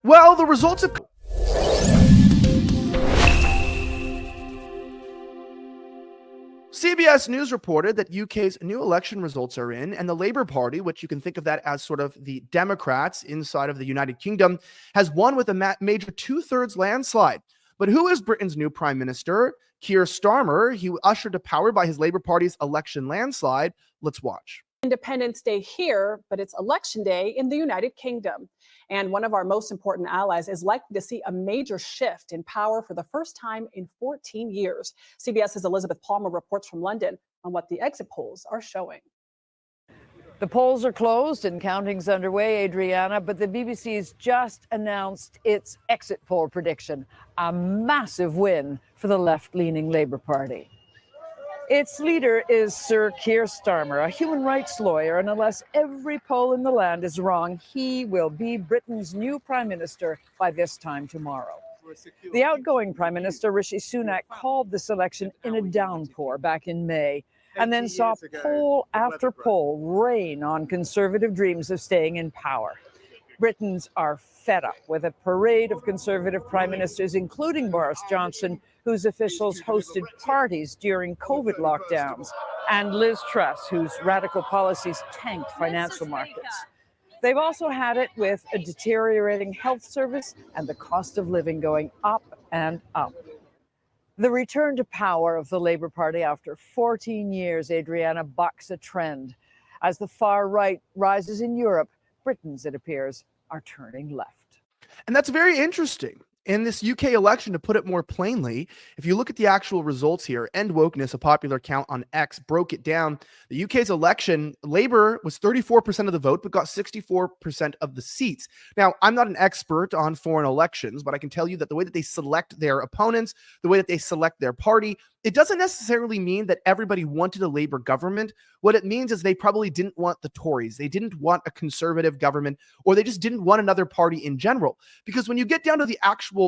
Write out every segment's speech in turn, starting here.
Well, the results of CBS News reported that UK's new election results are in, and the Labour Party, which you can think of that as sort of the Democrats inside of the United Kingdom, has won with a major two-thirds landslide. But who is Britain's new prime minister? Keir Starmer. He was ushered to power by his Labour Party's election landslide. Let's watch. Independence Day here, but it's election day in the United Kingdom. And one of our most important allies is likely to see a major shift in power for the first time in 14 years. CBS's Elizabeth Palmer reports from London on what the exit polls are showing. The polls are closed and counting's underway, Adriana, but the BBC's just announced its exit poll prediction, a massive win for the left-leaning Labour Party. Its leader is Sir Keir Starmer, a human rights lawyer, and unless every poll in the land is wrong, he will be Britain's new prime minister by this time tomorrow. The outgoing prime minister, Rishi Sunak, called this election in a downpour back in May, and then saw poll after poll rain on conservative dreams of staying in power. Britons are fed up with a parade of conservative prime ministers, including Boris Johnson, whose officials hosted parties during COVID lockdowns, and Liz Truss, whose radical policies tanked financial markets. They've also had it with a deteriorating health service and the cost of living going up and up. The return to power of the Labour Party after 14 years, Adriana, bucks a trend. As the far right rises in Europe, Britons, it appears, are turning left. And that's very interesting. In this UK election, to put it more plainly, if you look at the actual results here, End Wokeness, a popular account on X, broke it down. The UK's election, Labour was 34% of the vote, but got 64% of the seats. Now, I'm not an expert on foreign elections, but I can tell you that the way that they select their opponents, the way that they select their party, it doesn't necessarily mean that everybody wanted a Labour government. What it means is they probably didn't want the Tories. They didn't want a conservative government, or they just didn't want another party in general. Because when you get down to the actual,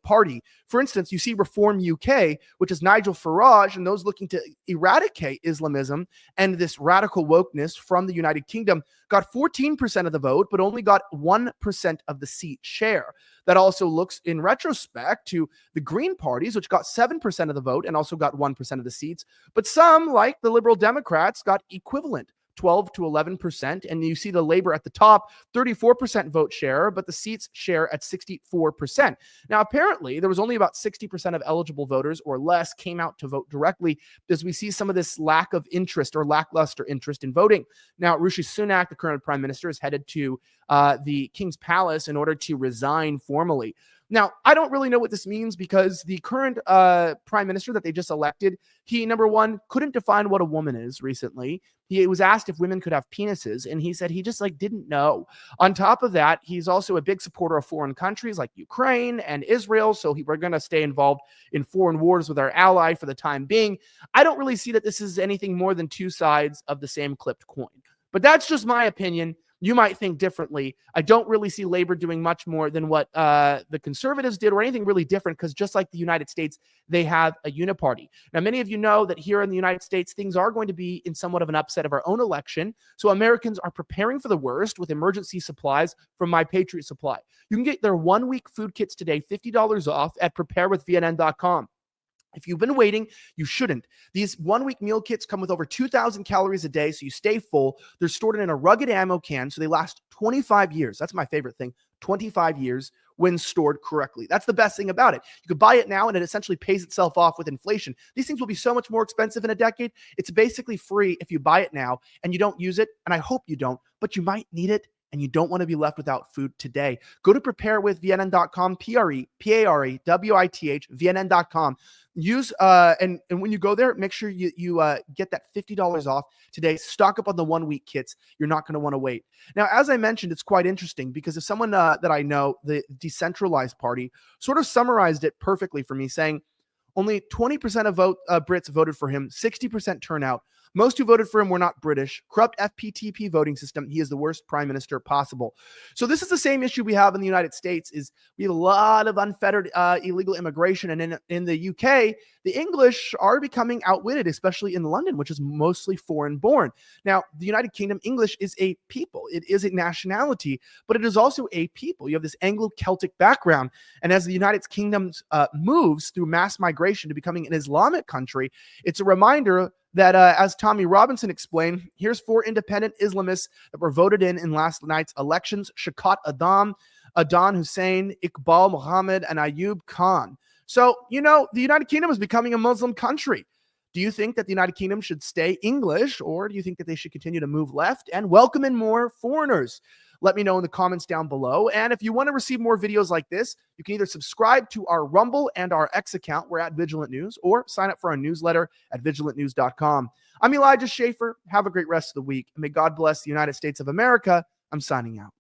party, for instance, you see Reform UK, which is Nigel Farage and those looking to eradicate Islamism and this radical wokeness from the United Kingdom, got 14% of the vote, but only got 1% of the seat share. That also looks in retrospect to the Green parties, which got 7% of the vote and also got 1% of the seats. But some, like the Liberal Democrats, got equivalent, 12 to 11%. And you see the Labour at the top, 34% vote share, but the seats share at 64%. Now, apparently, there was only about 60% of eligible voters or less came out to vote directly, as we see some of this lack of interest or lackluster interest in voting. Now, Rishi Sunak, the current prime minister, is headed to the King's Palace in order to resign formally. Now, I don't really know what this means because the current prime minister that they just elected, he, number one, couldn't define what a woman is recently. He was asked if women could have penises, and he said he just didn't know. On top of that, he's also a big supporter of foreign countries like Ukraine and Israel, so we're going to stay involved in foreign wars with our ally for the time being. I don't really see that this is anything more than two sides of the same clipped coin. But that's just my opinion. You might think differently. I don't really see Labour doing much more than what the Conservatives did or anything really different, because just like the United States, they have a uniparty. Now, many of you know that here in the United States, things are going to be in somewhat of an upset of our own election. So Americans are preparing for the worst with emergency supplies from My Patriot Supply. You can get their 1-week food kits today, $50 off at preparewithvnn.com. If you've been waiting, you shouldn't. These 1-week meal kits come with over 2,000 calories a day, so you stay full. They're stored in a rugged ammo can, so they last 25 years. That's my favorite thing, 25 years when stored correctly. That's the best thing about it. You could buy it now, and it essentially pays itself off with inflation. These things will be so much more expensive in a decade. It's basically free if you buy it now, and you don't use it, and I hope you don't, but you might need it, and you don't want to be left without food today. Go to preparewithvnn.com, PREPAREWITH, VNN.com. Use and when you go there, make sure you get that $50 off today. Stock up on the 1-week kits. You're not going to want to wait. Now, as I mentioned, it's quite interesting because if someone that I know, the decentralized party, sort of summarized it perfectly for me, saying only 20% of Brits voted for him, 60% turnout. Most who voted for him were not British. Corrupt FPTP voting system. He is the worst prime minister possible. So this is the same issue we have in the United States. Is we have a lot of unfettered illegal immigration, and in the UK, the English are becoming outwitted, especially in London, which is mostly foreign born. Now, the United Kingdom, English is a people. It is a nationality, but it is also a people. You have this Anglo-Celtic background. And as the United Kingdom moves through mass migration to becoming an Islamic country, it's a reminder that, as Tommy Robinson explained, here's 4 independent Islamists that were voted in last night's elections: Shaukat Adam, Adnan Hussein, Iqbal Mohammed, and Ayub Khan. So, the United Kingdom is becoming a Muslim country. Do you think that the United Kingdom should stay English, or do you think that they should continue to move left and welcome in more foreigners? Let me know in the comments down below. And if you want to receive more videos like this, you can either subscribe to our Rumble and our X account. We're at Vigilant News, or sign up for our newsletter at vigilantnews.com. I'm Elijah Schaefer. Have a great rest of the week. And may God bless the United States of America. I'm signing out.